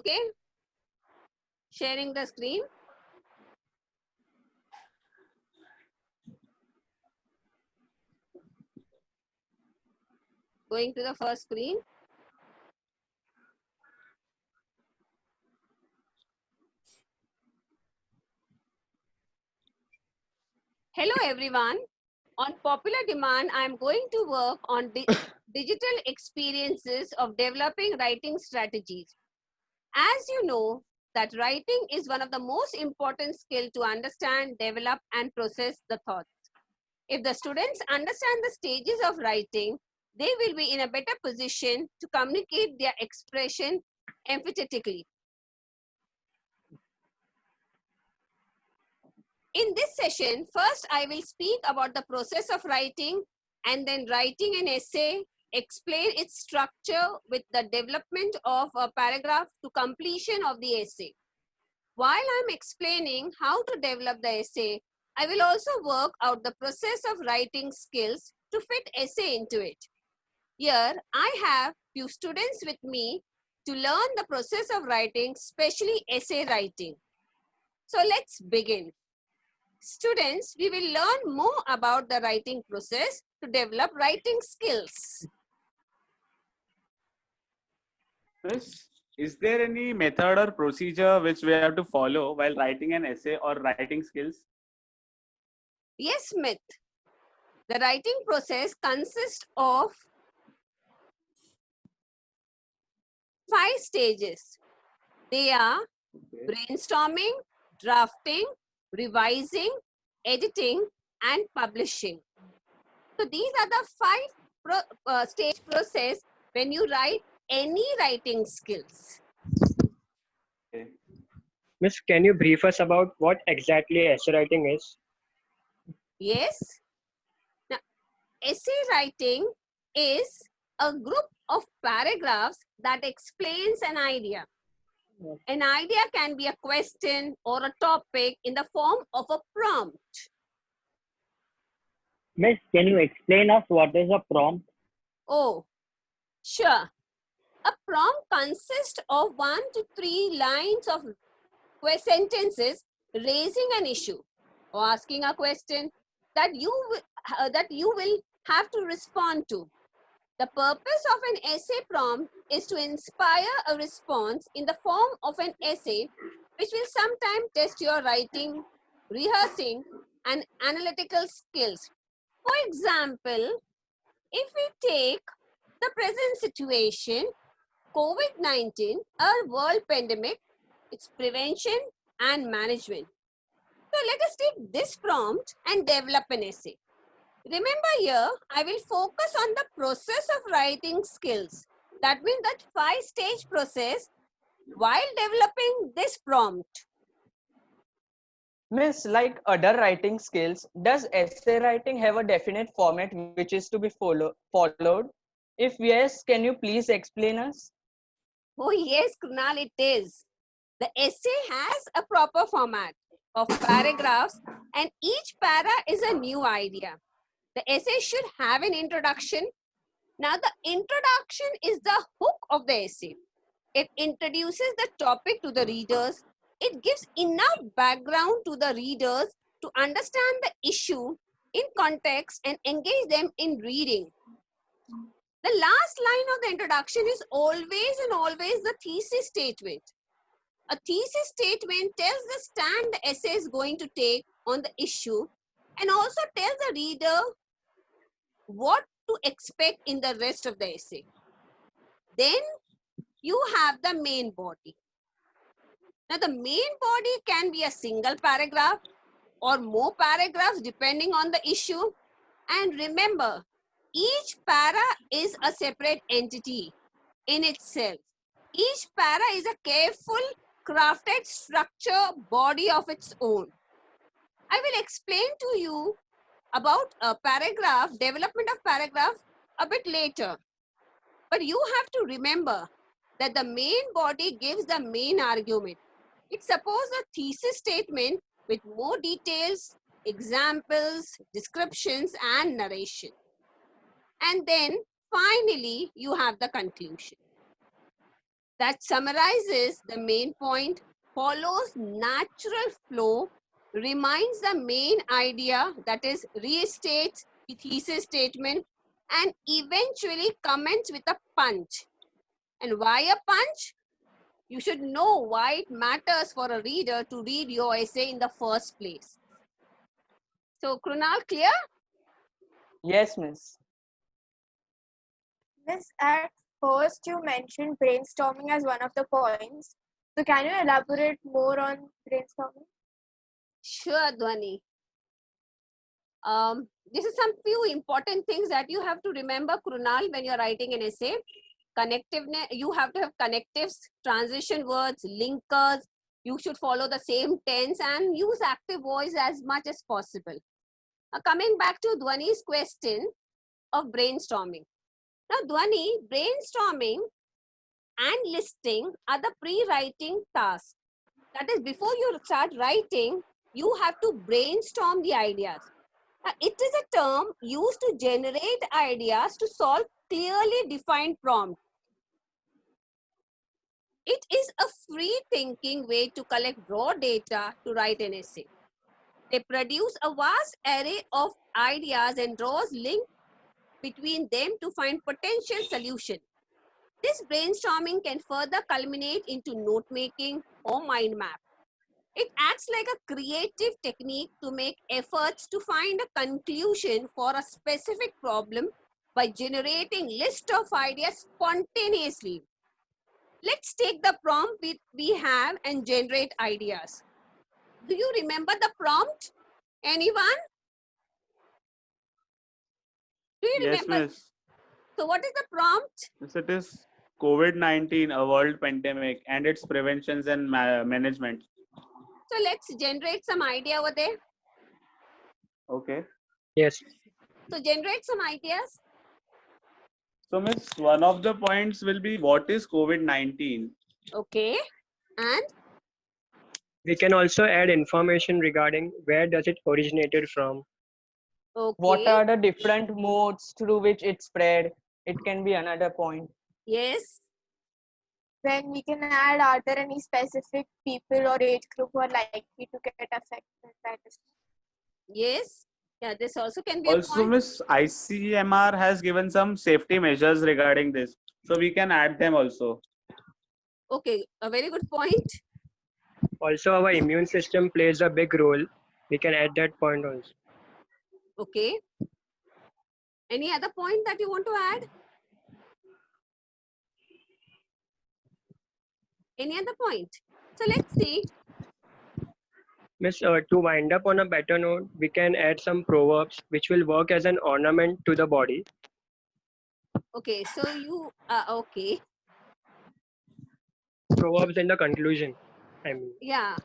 Okay. Sharing the screen. Going to the first screen. Hello everyone. On popular demand, I am going to work on digital experiences of developing writing strategies. As you know, that writing is one of the most important skills to understand, develop, and process the thoughts. If the students understand the stages of writing, they will be in a better position to communicate their expression emphatically. In this session, first I will speak about the process of writing and then writing an essay, explain its structure with the development of a paragraph to completion of the essay. While I'm explaining how to develop the essay, I will also work out the process of writing skills to fit essay into it. Here, I have few students with me to learn the process of writing, especially essay writing. So let's begin. Students, we will learn more about the writing process to develop writing skills. Miss, is there any method or procedure which we have to follow while writing an essay or writing skills? Yes, Smith. The writing process consists of 5 stages. They are brainstorming, drafting, revising, editing, and publishing. So these are the 5 stage process when you write any writing skills. Okay. Miss, can you brief us about what exactly essay writing is? Yes. Now, essay writing is a group of paragraphs that explains an idea. An idea can be a question or a topic in the form of a prompt. Miss, can you explain us what is a prompt? Oh, sure. A prompt consists of 1 to 3 lines of sentences raising an issue or asking a question that you will have to respond to. The purpose of an essay prompt is to inspire a response in the form of an essay, which will sometimes test your writing, rehearsing, and analytical skills. For example, if we take the present situation, COVID-19, a world pandemic, its prevention and management. So let us take this prompt and develop an essay. Remember here, I will focus on the process of writing skills. That means that 5-stage process while developing this prompt. Miss, like other writing skills, does essay writing have a definite format which is to be followed? If yes, can you please explain us? Oh yes, Kunal, it is. The essay has a proper format of paragraphs and each para is a new idea. The essay should have an introduction. Now the introduction is the hook of the essay. It introduces the topic to the readers. It gives enough background to the readers to understand the issue in context and engage them in reading. The last line of the introduction is always and always the thesis statement. A thesis statement tells the stand the essay is going to take on the issue and also tells the reader what to expect in the rest of the essay. Then you have the main body. Now the main body can be a single paragraph or more paragraphs depending on the issue. And remember, each para is a separate entity in itself. Each para is a careful crafted structure body of its own. I will explain to you about a paragraph, development of paragraph a bit later. But you have to remember that the main body gives the main argument. It's suppose a thesis statement with more details, examples, descriptions, and narration. And then finally, you have the conclusion. that summarizes the main point, follows natural flow, reminds the main idea, that is, restates the thesis statement, and eventually comments with a punch. And why a punch? You should know why it matters for a reader to read your essay in the first place. So, Krunal, clear? Yes, miss. Miss, at first you mentioned brainstorming as one of the points. So can you elaborate more on brainstorming? Sure, Dhwani. This is some few important things that you have to remember, Krunal, when you're writing an essay. Connectiveness, you have to have connectives, transition words, linkers. You should follow the same tense and use active voice as much as possible. Coming back to Dhwani's question of brainstorming. Now, Dhwani, brainstorming and listing are the pre-writing tasks. That is, before you start writing, you have to brainstorm the ideas. It is a term used to generate ideas to solve clearly defined prompts. It is a free thinking way to collect raw data to write an essay. They produce a vast array of ideas and draws links between them to find potential solutions. This brainstorming can further culminate into note making or mind map. It acts like a creative technique to make efforts to find a conclusion for a specific problem by generating list of ideas spontaneously. Let's take the prompt we have and generate ideas. Do you remember the prompt? Anyone? Do you Yes, remember? miss. So what is the prompt? Yes, it is COVID-19, a world pandemic, and its preventions and management. So let's generate some idea over there. Okay. Yes. So generate some ideas. So, miss, one of the points will be what is COVID-19? Okay. And We can also add information regarding where does it originated from. okay. What are the different modes through which it spread? It can be another point. Yes. When we can add, are there any specific people or age group who are likely to get affected by this? Yes. Yeah, this also can be a Also, point. miss, ICMR has given some safety measures regarding this. So we can add them also. Okay, a very good point. Also, our immune system plays a big role. We can add that point also. Okay. Any other point that you want to add? Any other point? So let's see. Miss, to wind up on a better note, we can add some proverbs which will work as an ornament to the body. Okay, so you okay. Proverbs in the conclusion. I mean, Yeah.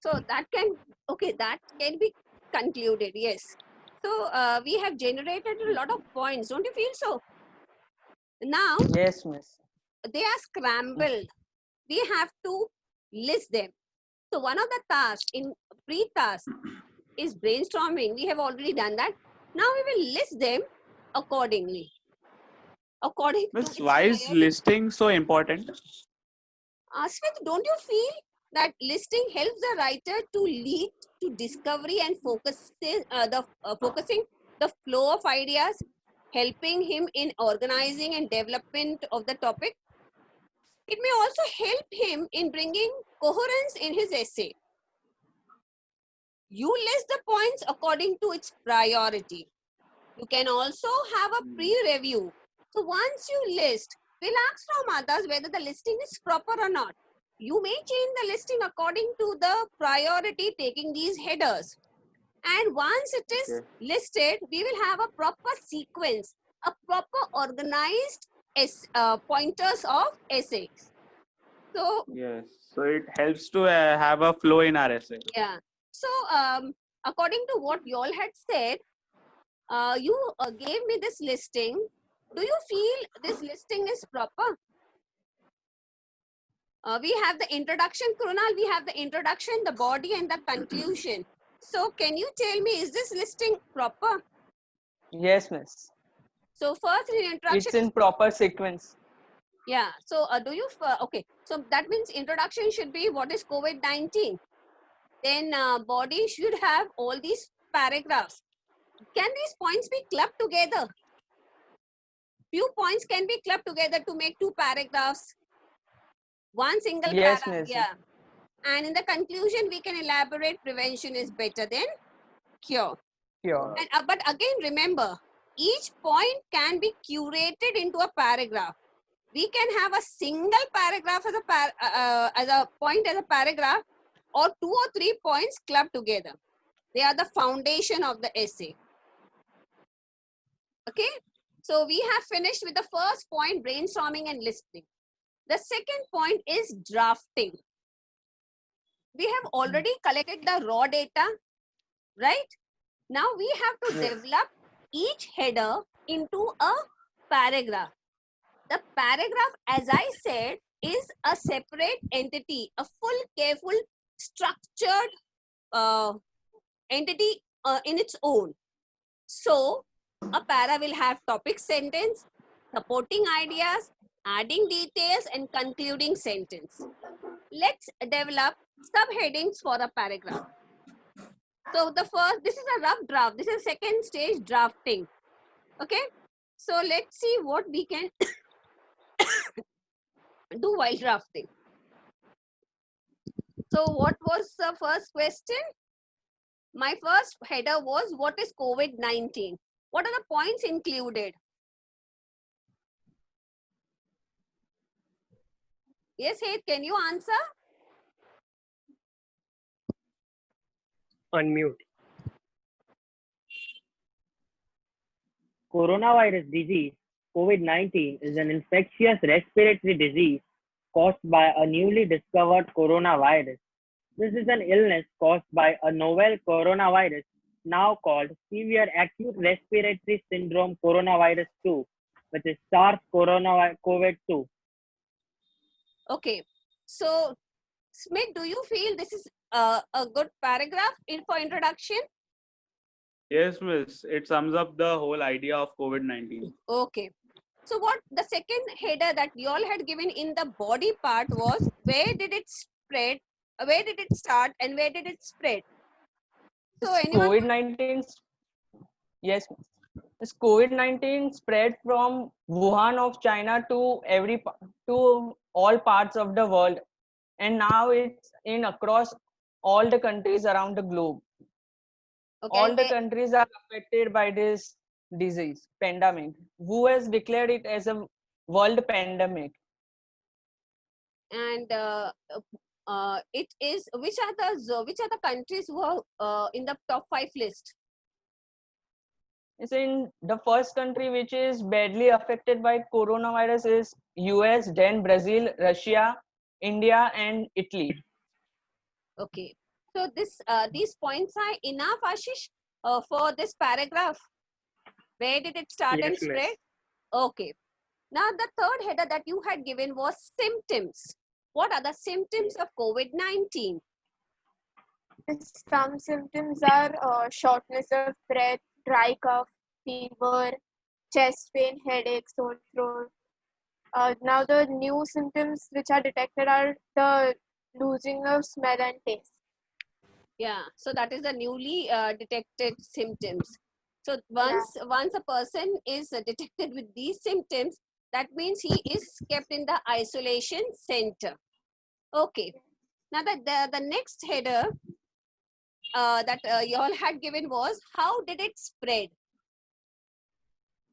So that can be concluded. Yes. So we have generated a lot of points. Don't you feel so? Now Yes, miss. they are scrambled. We have to list them. So one of the tasks in pre-task is brainstorming. We have already done that. Now we will list them accordingly. According to Miss, its why is priority. listing so important? Smith, don't you feel that listing helps the writer to lead to discovery and focusing the flow of ideas, helping him in organizing and development of the topic? It may also help him in bringing coherence in his essay. You list the points according to its priority. You can also have a pre-review. So once you list, we'll ask from others whether the listing is proper or not. You may change the listing according to the priority, taking these headers. And once it is listed, we will have a proper sequence, a proper organized pointers of essays. So Yes. So it helps to have a flow in our essay. yeah. So according to what you all had said, you gave me this listing. Do you feel this listing is proper? We have the introduction, Krunal, we have the introduction, the body and the conclusion. So can you tell me, is this listing proper? Yes, miss. So first in introduction, It's in proper sequence. Yeah. So okay. So that means introduction should be what is COVID-19. Then body should have all these paragraphs. Can these points be clubbed together? Few points can be clubbed together to make two paragraphs. One single Yes, para. miss. Yeah. And in the conclusion, we can elaborate prevention is better than cure. Sure. And but again, remember, each point can be curated into a paragraph. We can have a single paragraph as a point as a paragraph, or 2 or 3 points clubbed together. They are the foundation of the essay. Okay, so we have finished with the first point, brainstorming and listening. The second point is drafting. We have already collected the raw data, right? Now we have to Yes. develop each header into a paragraph. The paragraph, as I said, is a separate entity, a full, careful, structured entity in its own. So, a para will have topic sentence, supporting ideas, adding details, and concluding sentence. Let's develop subheadings for a paragraph. So, the first, this is a rough draft. This is second stage drafting. Okay. So, let's see what we can do while drafting. So, what was the first question? My first header was, what is COVID-19? What are the points included? Yes, Hed, can you answer? Unmute. Coronavirus disease, COVID-19, is an infectious respiratory disease caused by a newly discovered coronavirus. This is an illness caused by a novel coronavirus now called severe acute respiratory syndrome coronavirus 2, which is SARS-CoV-2. Okay. So, Smith, do you feel this is a good paragraph for introduction? Yes, miss. It sums up the whole idea of COVID-19. Okay. So, what the second header that you all had given in the body part was, where did it spread? Where did it start and where did it spread? So, anyone? COVID-19, yes, this COVID-19 spread from Wuhan of China to to all parts of the world, and now it's in across all the countries around the globe. Okay. All the countries are affected by this disease pandemic. Who has declared it as a world pandemic? And it is, which are the countries who are in the top 5 list? It's in the first country which is badly affected by coronavirus is US, then Brazil, Russia, India, and Italy. Okay. So these points are enough, Ashish, for this paragraph. Where did it start and Yes, miss. spread? Okay. Now the third header that you had given was symptoms. What are the symptoms of COVID-19? Some symptoms are shortness of breath, dry cough, fever, chest pain, headache, sore throat. Now the new symptoms which are detected are the losing of smell and taste. Yeah. So that is the newly detected symptoms. So once a person is detected with these symptoms, that means he is kept in the isolation center. Okay. Now the next header that you all had given was, how did it spread?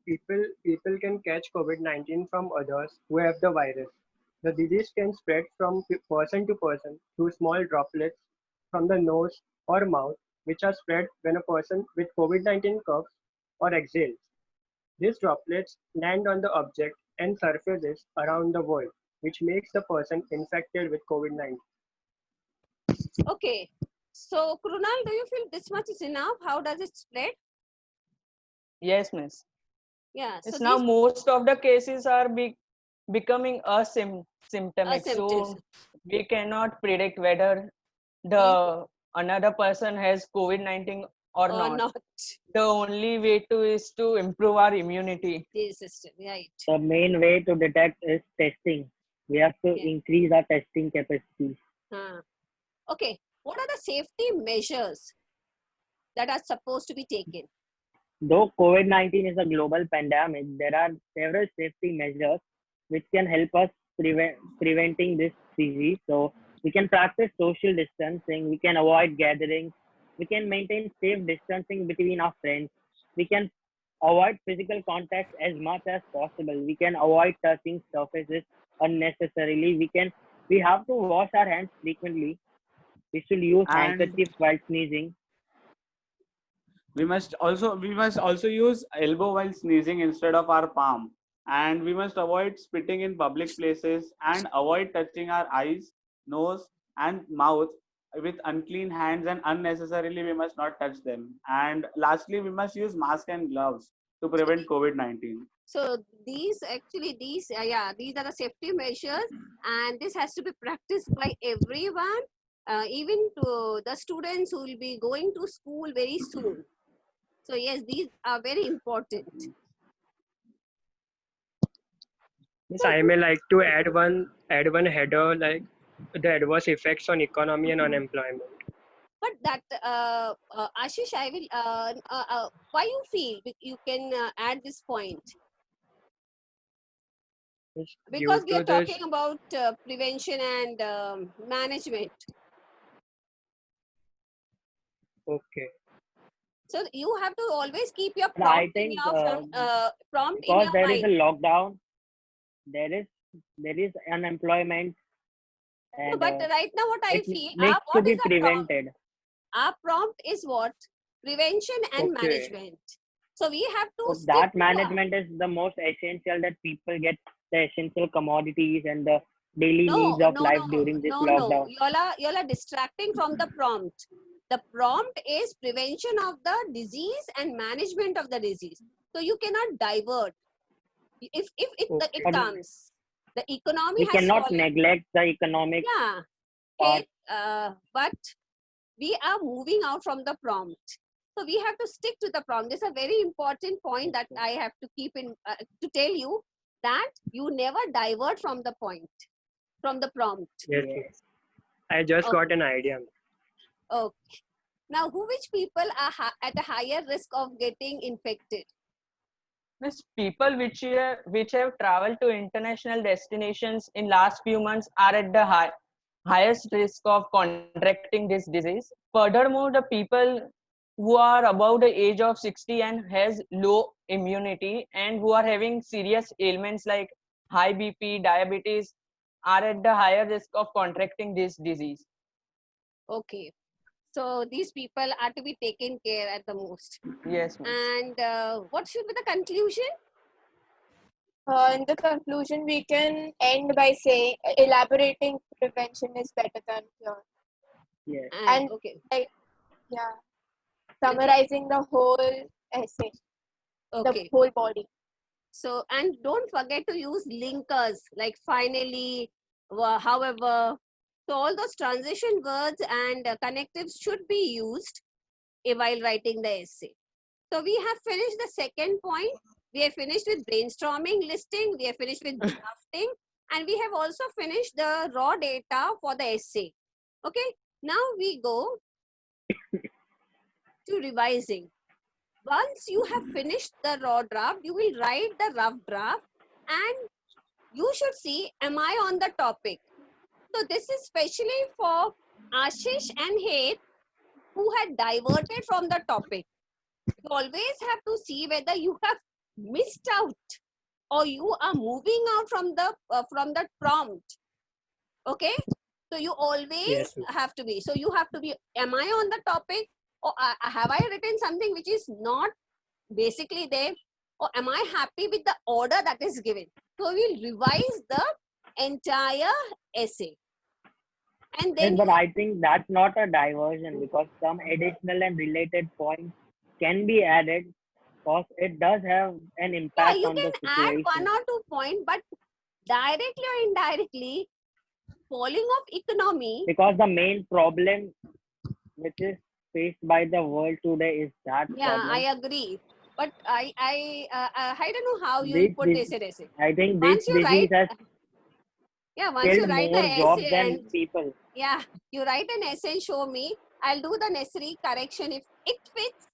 People can catch COVID-19 from others who have the virus. The disease can spread from person to person through small droplets from the nose or mouth, which are spread when a person with COVID-19 coughs or exhales. These droplets land on the object and surfaces around the world, which makes the person infected with COVID-19. Okay. So Krunal, do you feel this much is enough? How does it spread? Yes, miss. Yeah. So It's now these most of the cases are becoming symptomatic. symptoms. So we cannot predict whether the another person has COVID-19 or or not. not. The only way to is to improve our immunity. The system, right? The main way to detect is testing. We have to Yeah. increase our testing capacity. Okay, what are the safety measures that are supposed to be taken? Though COVID-19 is a global pandemic, there are several safety measures which can help us preventing this disease. So we can practice social distancing, we can avoid gatherings, we can maintain safe distancing between our friends, we can avoid physical contact as much as possible, we can avoid touching surfaces unnecessarily, we have to wash our hands frequently, we should use And handkerchiefs while sneezing. we must also use elbow while sneezing instead of our palm. And we must avoid spitting in public places and avoid touching our eyes, nose, and mouth with unclean hands, and unnecessarily we must not touch them. And lastly, we must use mask and gloves to prevent COVID-19. So these actually these these are the safety measures, and this has to be practiced by everyone, even to the students who will be going to school very soon. So yes, these are very important. Yes, I may like to add one header like the adverse effects on economy and unemployment. But that Ashish, I will. Why you feel you can add this point? Yes, Because due we are to this, talking about prevention and management. okay, So you have to always keep your But I prompt in think your prompt in because your there is mind. a lockdown, there is unemployment, No, and but right now what I it feel, needs to what be is our prompt? prevented. Our prompt is what? Prevention and okay, management. So we have to So stick that to the, management is the most essential, that people get the essential commodities and the daily no, needs of no, life no, during this no. lockdown. You all are distracting from the prompt. The prompt is prevention of the disease and management of the disease. So you cannot divert. If it okay, But comes, the economy we has cannot fallen. neglect the economic Yeah, part. okay, but we are moving out from the prompt. So we have to stick to the prompt. This is a very important point that I have to keep in to tell you, that you never divert from the point, from the prompt. yes, yes. I just Okay. got an idea. Okay. Now, which people are at a higher risk of getting infected? Means people which have traveled to international destinations in last few months are at the highest risk of contracting this disease. Furthermore, the people who are above the age of 60 and has low immunity and who are having serious ailments like high BP, diabetes are at the higher risk of contracting this disease. Okay. So these people are to be taken care at the most. Yes, miss. And what should be the conclusion? In the conclusion, we can end by saying elaborating prevention is better than cure. Yes. And Okay. Yeah, summarizing the whole essay, the Okay. whole body. So, and don't forget to use linkers like finally, however. So all those transition words and connectives should be used while writing the essay. So we have finished the second point. We have finished with brainstorming, listing. We have finished with drafting. And we have also finished the raw data for the essay. Okay. Now we go to revising. Once you have finished the raw draft, you will write the rough draft and you should see, am I on the topic? So this is specially for Ashish and Heth who had diverted from the topic. You always have to see whether you have missed out or you are moving out from the prompt. Okay, so you always Yes, have to be. So you have to be, am I on the topic, or have I written something which is not basically there, or am I happy with the order that is given? So we'll revise the entire essay, and then Yes, but I think that's not a diversion, because some additional and related points can be added, because it does have an yeah, impact you on can the add one situation. or two points, but directly or indirectly, falling of economy. Because the main problem, which is faced by the world today is that Yeah, problem. I agree. But I don't know how you will This, put this, this in essay. I think this Once you disease write, has once you killed write more an jobs essay than and people. yeah, you write an essay and show me, I'll do the necessary correction if it fits,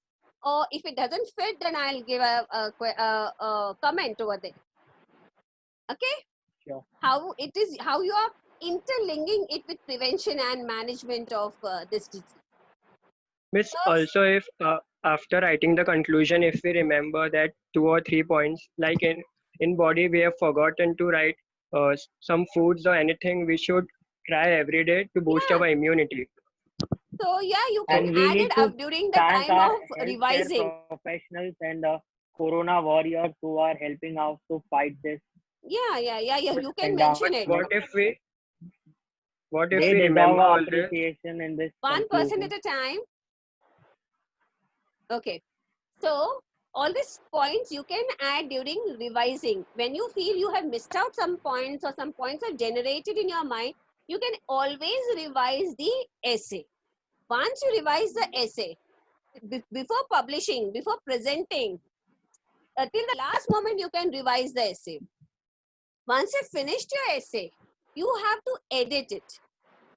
or if it doesn't fit, then I'll give a comment over there. Okay? Sure. How it is, how you are interlinking it with prevention and management of this disease. Miss, First, also if after writing the conclusion, if we remember that 2 or 3 points, like in body, we have forgotten to write some foods or anything we should try every day to boost yeah. our immunity. So yeah, you can And we add need it to up during the thank time our of healthcare revising. professionals and the corona warriors who are helping out to fight this. Yeah. You can And mention it. What if they we deserve remember our all this? appreciation in this 1% conclusion. at a time. Okay. So all these points you can add during revising. When you feel you have missed out some points or some points are generated in your mind, you can always revise the essay. Once you revise the essay, before publishing, before presenting, till the last moment you can revise the essay. Once you've finished your essay, you have to edit it.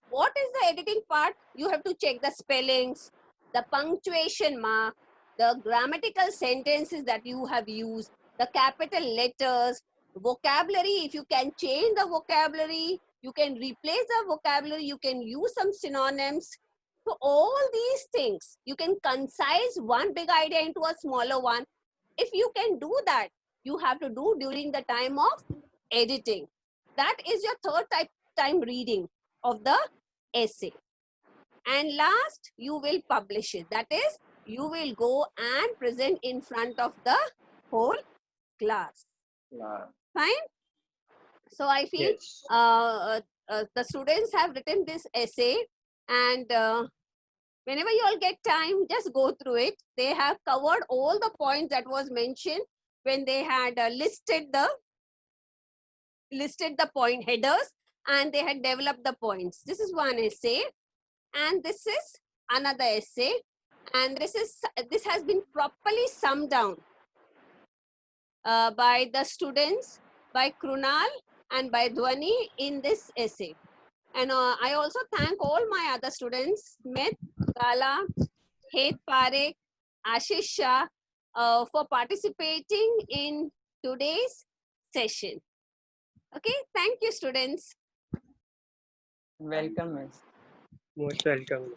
What is the editing part? You have to check the spellings, the punctuation mark, the grammatical sentences that you have used, the capital letters, vocabulary. If you can change the vocabulary, you can replace the vocabulary, you can use some synonyms. So all these things, you can concise one big idea into a smaller one. If you can do that, you have to do during the time of editing. That is your third time reading of the essay. And last, you will publish it. That is, you will go and present in front of the whole class. Fine? So I feel Yes. the students have written this essay, and whenever you all get time, just go through it. They have covered all the points that was mentioned when they had listed the point headers, and they had developed the points. This is one essay, and this is another essay, and this has been properly summed down by the students, by Krunal and by Dhwani in this essay. And I also thank all my other students, Smith, Gala, Het Parekh, Ashish Shah, for participating in today's session. Okay, thank you, students. Welcome, miss. Most welcome.